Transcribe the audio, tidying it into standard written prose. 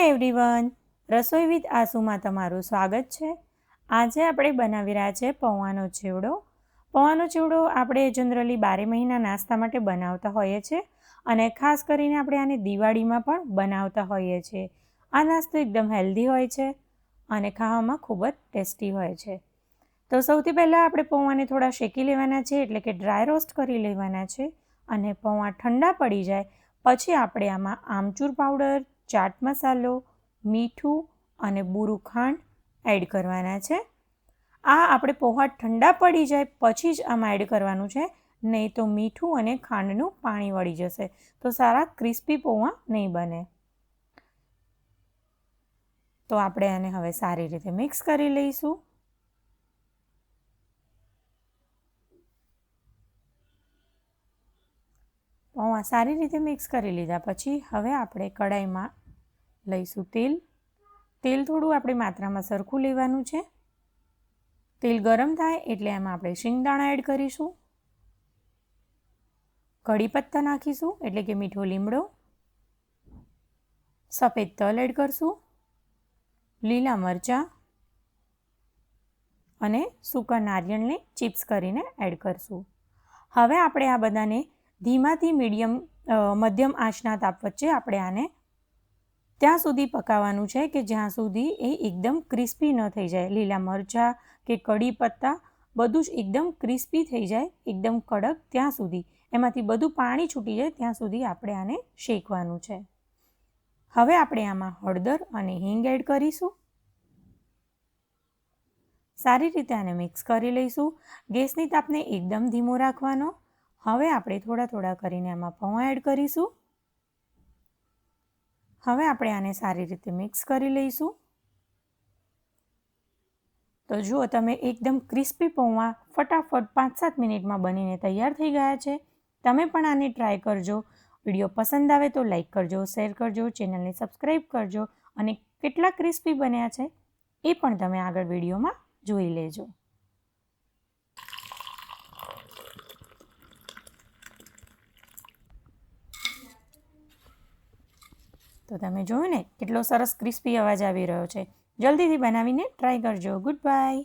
Hi everyone, રસોઈ with આસુમાં તમારું સ્વાગત છે। આજે આપણે બનાવી રહ્યા છે પૌવાનો ચેવડો। પૌવાનો ચેવડો આપણે જનરલી 12 મહિના નાસ્તા માટે બનાવતા હોઈએ છીએ અને ખાસ કરીને આપણે આને દિવાળીમાં પણ બનાવતા હોઈએ છીએ। આ નાસ્તો એકદમ હેલ્ધી હોય છે અને ખાવામાં ખૂબ જ ટેસ્ટી હોય છે। તો સૌથી પહેલાં આપણે પૌવાને થોડા શેકી લેવાના છે, એટલે કે ડ્રાય રોસ્ટ કરી લેવાના છે અને પૌવા ઠંડા પડી જાય પછી આપણે આમાં આમચૂર પાવડર, ચાટ મસાલો, મીઠું અને બુરું ખાંડ એડ કરવાના છે। આ આપણે પૌવા ઠંડા પડી જાય પછી જ આમાં એડ કરવાનું છે, નહીં તો મીઠું અને ખાંડનું પાણી વળી જશે તો સારા ક્રિસ્પી પૌવા નહીં બને। તો આપણે આને હવે સારી રીતે મિક્સ કરી લઈશું। પૌવા સારી રીતે મિક્સ કરી લીધા પછી હવે આપણે કડાઈમાં લઈશું તેલ। તેલ થોડું આપણે માત્રામાં સરખું લેવાનું છે। તેલ ગરમ થાય એટલે એમાં આપણે શિંગદાણા એડ કરીશું, કઢી પત્તા નાખીશું એટલે કે મીઠો લીમડો, સફેદ તલ એડ કરશું, લીલા મરચાં અને સૂકા નારિયેળને ચિપ્સ કરીને એડ કરશું। હવે આપણે આ બધાને ધીમાથી મધ્યમ આંચના તાપ વચ્ચે આપણે આને ત્યાં સુધી પકાવવાનું છે કે જ્યાં સુધી એ એકદમ ક્રિસ્પી ન થઈ જાય। લીલા મરચાં કે કઢી પત્તા બધું જ એકદમ ક્રિસ્પી થઈ જાય, એકદમ કડક, ત્યાં સુધી એમાંથી બધું પાણી છૂટી જાય ત્યાં સુધી આપણે આને શેકવાનું છે। હવે આપણે આમાં હળદર અને હિંગ એડ કરીશું, સારી રીતે આને મિક્સ કરી લઈશું। ગેસની તાપને એકદમ ધીમો રાખવાનો। હવે આપણે થોડા થોડા કરીને આમાં પૌવા એડ કરીશું। હવે આપણે આને સારી રીતે મિક્સ કરી લઈશું। તો જુઓ તમે, એકદમ ક્રિસ્પી પૌવા ફટાફટ 5-7 મિનિટમાં બનીને તૈયાર થઈ ગયા છે। તમે પણ આને ટ્રાય કરજો। વિડીયો પસંદ આવે તો લાઈક કરજો, શેર કરજો, ચેનલને સબસ્ક્રાઈબ કરજો અને કેટલા ક્રિસ્પી બન્યા છે એ પણ તમે આગળ વિડીયોમાં જોઈ લેજો। તો તમે જોયું ને, કેટલો સરસ ક્રિસ્પી અવાજ આવી રહ્યો છે। જલ્દીથી બનાવીને ટ્રાય કરજો। Good bye.